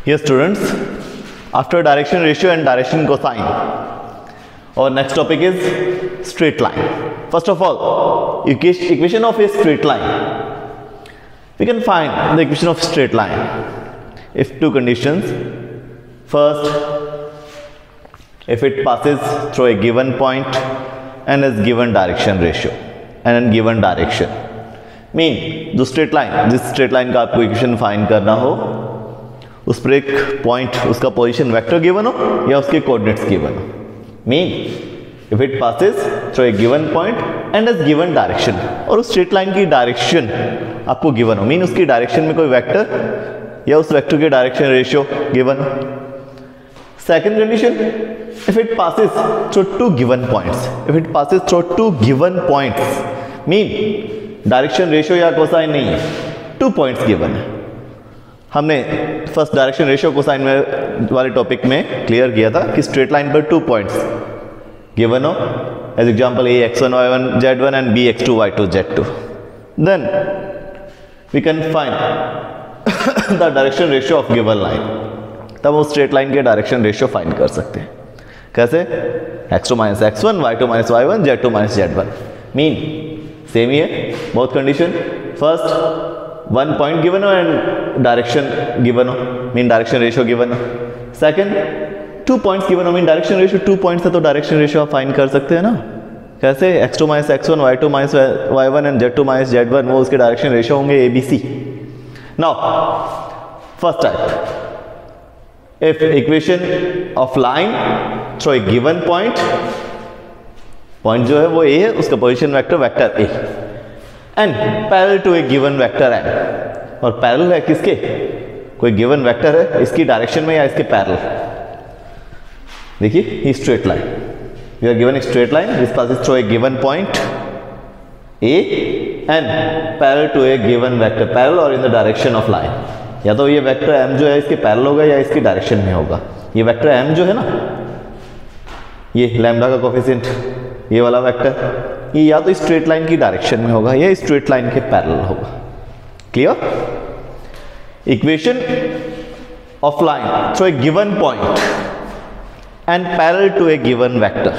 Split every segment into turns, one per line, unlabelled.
Here students, after direction ratio and direction cosine, our next topic is straight line. First of all, equation of a straight line. We can find the equation of straight line if two conditions. First, if it passes through a given point and is given direction ratio and in given direction. Mean, जिस straight line का आपको equation find करना हो, उस पर एक point, उसका position vector given हो या उसके कोऑर्डिनेट्स गिवन हो. Mean if it passes through a given point and is given direction, और उस स्ट्रेट लाइन की डायरेक्शन आपको गिवन हो. मीन उसकी डायरेक्शन में कोई वेक्टर या उस वेक्टर के डायरेक्शन रेशियो गिवन हो. Second condition, if it passes through two given points. If it passes through two given points mean direction ratio या कोसाइन नहीं है, 2 पॉइंट्स गिवन है. हमने फर्स्ट डायरेक्शन रेशियो कोसाइन में वाले टॉपिक में क्लियर किया था कि स्ट्रेट लाइन पर 2 पॉइंट्स गिवन हो. As example a x1 y1 z1 and b x2 y2 z2. Then we can find the direction ratio of given line. तब वो स्ट्रेट लाइन के डायरेक्शन रेशियो फाइंड कर सकते हैं. कैसे? x2 minus x1 y2 minus y1 z2 minus z1. Mean same ही है both condition. First 1 point given हो एंड डायरेक्शन गिवन हो, मीन डायरेक्शन रेशियो गिवन हो. सेकंड 2 पॉइंट्स गिवन हो, मीन डायरेक्शन रेशियो 2 पॉइंट्स है तो डायरेक्शन रेशियो आप find कर सकते हैं ना. कैसे? x2 minus x1 y2 minus y1 and z2 minus z1, वो उसके डायरेक्शन रेशियो होंगे ABC. Now first type, if equation of line through a given point जो है वो A है, उसका position vector vector A and parallel to a given vector M. और parallel है किसके? कोई गिवन वेक्टर है, इसकी डायरेक्शन में या इसके पैरेलल. देखिए ये straight line, we are given a straight line this passes through a given point A and parallel to a given vector, parallel और in the direction of line. या तो ये वेक्टर m जो है इसके पैरेलल होगा या इसकी डायरेक्शन में होगा. ये वेक्टर m जो है ना, ये लैम्डा का कोफिशिएंट, ये वाला वेक्टर, ये या तो स्ट्रेट लाइन की डायरेक्शन में होगा या स्ट्रेट लाइन के पैरेलल होगा. Clear? Equation of line through a given point and parallel to a given vector.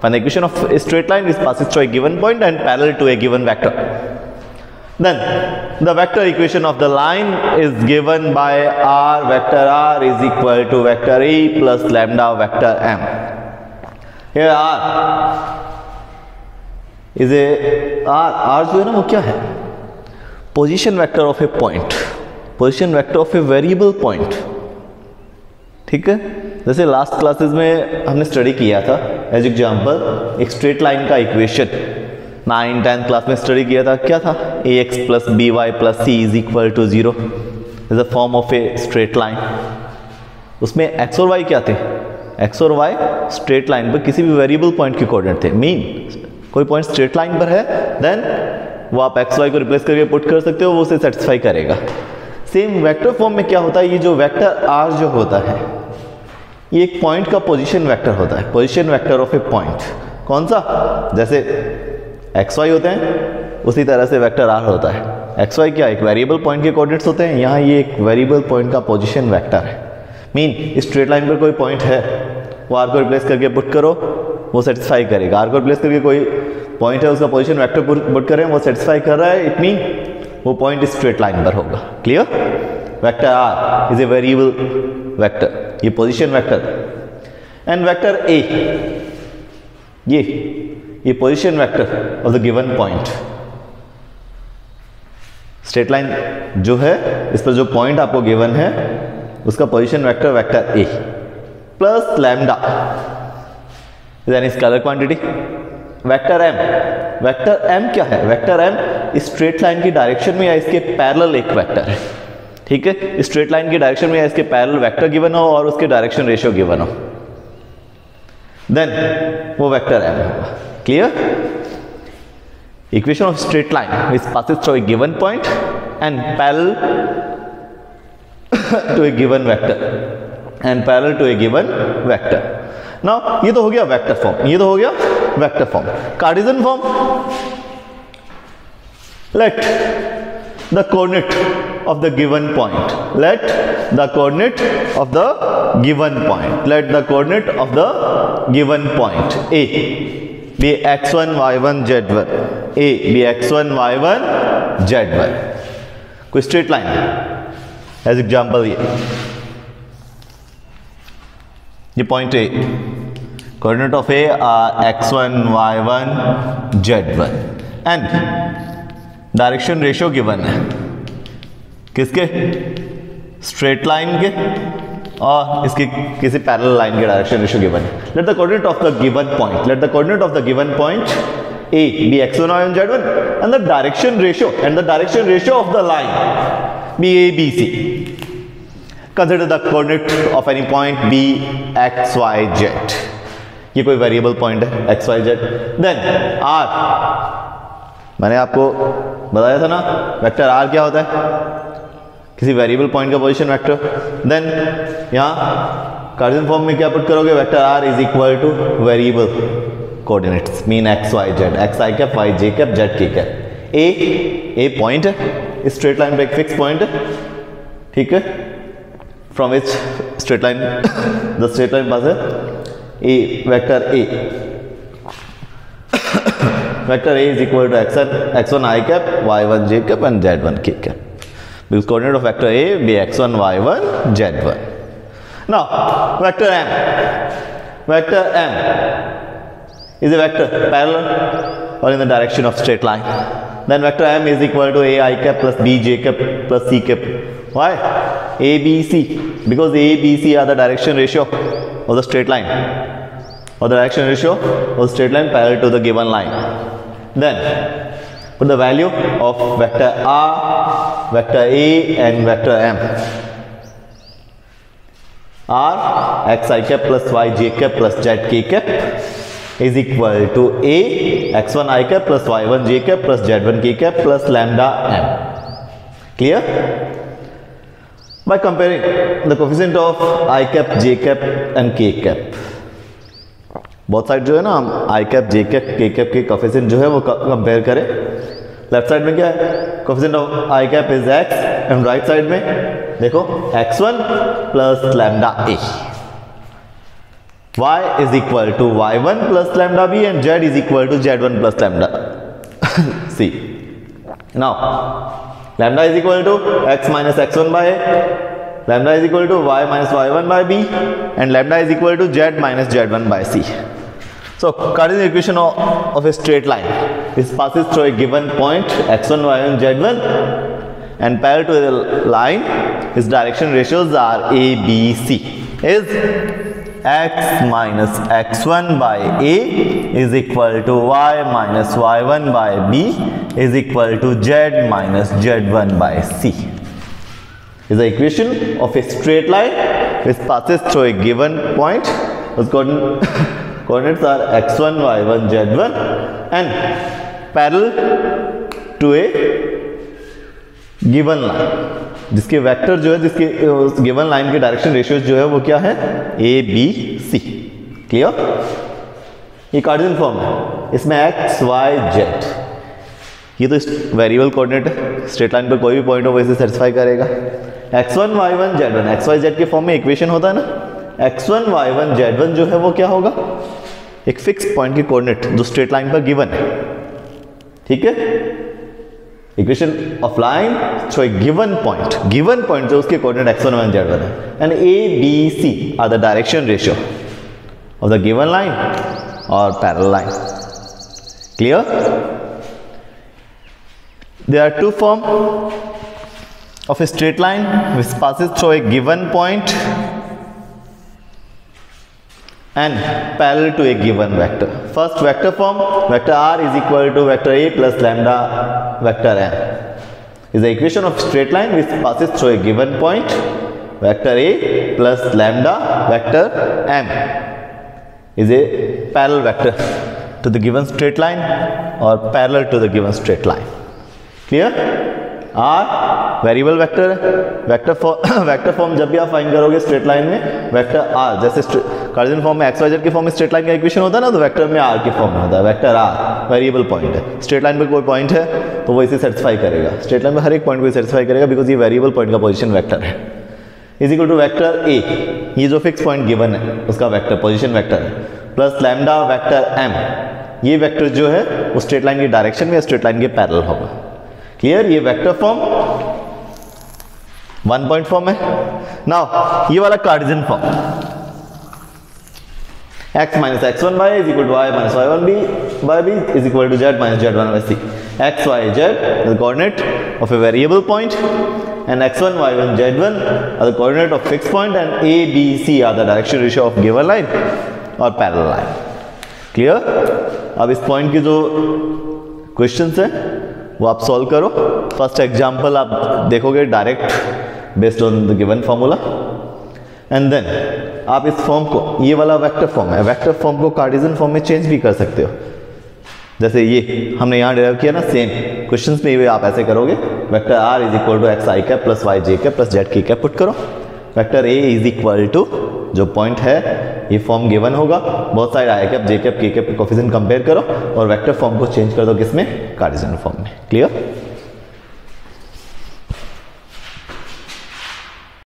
When the equation of a straight line is passes through a given point and parallel to a given vector, then the vector equation of the line is given by r. Vector r is equal to vector e plus lambda vector m. Here r is a r जो है ना वो क्या है? Position vector of A point, position vector of a variable point. ठीक है, जैसे last classes में हमने स्टडी किया था. एज एग्जांपल एक स्ट्रेट लाइन का इक्वेशन 9th 10th क्लास में स्टडी किया था. क्या था? ax plus B Y plus C is equal to 0 is a form of a straight line. उसमें x और y क्या थे? x और y स्ट्रेट लाइन पर किसी भी वेरिएबल पॉइंट के कोऑर्डिनेट थे. मीन कोई पॉइंट स्ट्रेट लाइन पर है, देन वो आप x y को रिप्लेस करके पुट कर सकते हो, वो उसे सेटिस्फाई करेगा. सेम वेक्टर फॉर्म में क्या होता है? ये जो वेक्टर r जो होता है ये एक पॉइंट का पोजीशन वेक्टर होता है, position vector of A point. कौन सा? जैसे एक्स वाई होते हैं उसी तरह से वेक्टर आर होता है. एक्स वाई क्या? एक वेरिएबल पॉइंट के कोऑर्डिनेट्स होते हैं. यहाँ ये एक वेरिएबल पॉइंट का पोजीशन वेक्टर है. मीन स्ट्रेट लाइन पर कोई पॉइंट है, वो आर को रिप्लेस करके पुट करो, वो सेटिस्फाई करेगा. आर को रिप्लेस करके कोई पॉइंट है, उसका पोजीशन वेक्टर पुट करें, वो सेटिस्फाई कर रहा है, इट मीन वो पॉइंट स्ट्रेट लाइन पर होगा. Clear? Vector are is a variable vector, ये पोजीशन वेक्टर. एंड वेक्टर ए, ये position vector of the given point. Straight line जो है इस पर जो पॉइंट आपको गिवन है उसका position vector vector A plus lambda यानी स्केलर क्वांटिटी. वेक्टर एम क्या है? वेक्टर एम स्ट्रेट लाइन की डायरेक्शन में या इसके पैरेलल एक वेक्टर है. ठीक है, स्ट्रेट लाइन की डायरेक्शन में या इसके पैरेलल वेक्टर गिवन हो और उसके डायरेक्शन रेशियो गिवन हो, देन वो वेक्टर एम होगा. Clear? Equation of straight line which passes through a given point and parallel to a given vector and parallel to a given vector. Now ये तो हो गया वेक्टर फॉर्म, ये तो हो गया vector form. Cartesian form, let the coordinate of the given point. Let the coordinate of the given point. Let the coordinate of the given point A be x1, y1, z1. A be x1, y1, z1. कोई straight line as example ये point A. Coordinate of A are x1, y1, z1 and direction ratio given है किसके? Straight line के और इसकी किसी parallel line के direction ratio given है. Let the coordinate of the given point, let the coordinate of the given point A be x1, y1, z1 and the direction ratio of the line be A, B, C. Consider the coordinate of any point B, x, y, z. ये कोई variable point है x, y, z. Then R, मैंने आपको बताया था ना vector R क्या होता है? किसी वेरिएबल पॉइंट का पोजीशन वेक्टर. देन यहाँ कार्टेशियन फॉर्म में क्या पुट करोगे? Vector R is equal to variable coordinates mean x, y, z, x i cap, y j cap, z k cap. A point है, स्ट्रेट लाइन पे एक fix point है, ठीक है, from which straight line the straight line pass है A, vector A. Vector A is equal to x1 I cap, y1 j cap and z1 k cap. Because coordinate of vector A be x1, y1, z1. Now vector M. Vector M is a vector parallel or in the direction of straight line. Then vector M is equal to A I cap plus B j cap plus C cap. Why? A, B, C. Because A, B, C are the direction ratio of the straight line, or the direction ratio of the straight line parallel to the given line. Then put the value of vector R, vector A and vector M. R x I cap plus y j cap plus z k cap is equal to A x1 I cap plus y1 j cap plus z1 k cap plus lambda M. Clear? By comparing the coefficient of I cap, j cap and k cap, both side जो है ना हम आई cap, J cap, K cap के coefficient जो है वो compare करें. Left side में क्या है? Coefficient of I cap is x and right side में देखो x1 plus lambda a. y is equal to y1 plus lambda b and z is equal to z1 plus lambda c. Now lambda is equal to x minus x1 by a, lambda is equal to y minus y1 by b and lambda is equal to z minus z1 by c. So Cartesian equation of a straight line is passes through a given point x1, y1, z1 and parallel to the line its direction ratios are a, b, c is x minus x1 by a is equal to y minus y1 by b is equal to z minus z1 by c. Is the equation of a straight line which passes through a given point. Those coordinates are x1, y1, z1 and parallel to a given line. जिसके vector जो है, जिसके given line के direction ratios जो है वो क्या है? a, b, c. क्लियर? ये कार्टेशियन फॉर्म है, इसमें x, y, z ये तो वेरिएबल कोऑर्डिनेट है, स्ट्रेट लाइन पर कोई भी पॉइंट हो वैसे सेटिस्फाई करेगा. x1, y1, z1 x, y, z के फॉर्म में इक्वेशन होता है ना. x1, y1, z1 जो है वो क्या होगा? एक फिक्स पॉइंट की कोऑर्डिनेट जो स्ट्रेट लाइन पर गिवन है, ठीक है. Equation of line through a given point जो उसके कोऑर्डिनेट x1, y1, z1 है and a, b, c are the direction ratio of the given line और parallel line. Clear? There are two forms of a straight line which passes through a given point and parallel to a given vector. First vector form, vector r is equal to vector a plus lambda vector m is the equation of straight line which passes through a given point. Vector a plus lambda vector m is a parallel vector to the given straight line or parallel to the given straight line. Clear? R variable vector है, vector form जब भी आप find करोगे straight line में vector R, जैसे Cartesian form में X Y Z की form में स्ट्रेट लाइन का इक्वेशन होता है ना, तो वेक्टर में आर की फॉर्म में होता है, वेक्टर आर वेरिएबल पॉइंट है। स्ट्रेट लाइन पे कोई पॉइंट है तो वो इसे सेटिस्फाई करेगा, स्ट्रेट लाइन में हर एक पॉइंट को सेटिस्फाई करेगा बिकॉज ये वेरिएबल पॉइंट का पोजीशन वेक्टर है। इज इक्वल टू वेक्टर ए, ये जो फिक्स पॉइंट गिवन है उसका वेक्टर पोजीशन वेक्टर है, प्लस लैम्डा वेक्टर एम, ये वेक्टर जो है वो स्ट्रेट लाइन की डायरेक्शन में या स्ट्रेट लाइन के पैरेलल होगा। क्लियर? ये vector form one point form है। नाउ ये वाला Cartesian form x minus x1 y is equal to y minus y1 b is equal to z minus z1 by c. x, y, z are the coordinate of a variable point and x1, y1, z1 are the coordinate of fixed point and a, b, c are the direction ratio of given line or parallel line. Clear? अब इस point के जो questions हैं वो आप solve करो। First example आप देखोगे direct based on the given formula and then आप इस फॉर्म को, ये वाला वेक्टर फॉर्म है, वेक्टर फॉर्म को कार्टेशियन फॉर्म में चेंज भी कर सकते हो। जैसे ये हमने यहाँ डिराइव किया ना, सेम क्वेश्चंस में भी आप ऐसे करोगे, vector are is equal to X I cap plus Y J cap plus Z K cap put करो, vector A is equal to जो पॉइंट है ये फॉर्म गिवन होगा, बहुत सारे I cap J cap K cap coefficient compare करो और vector form को चेंज कर दो किसमें, कार्टेशियन फॉर्म में। क्लियर?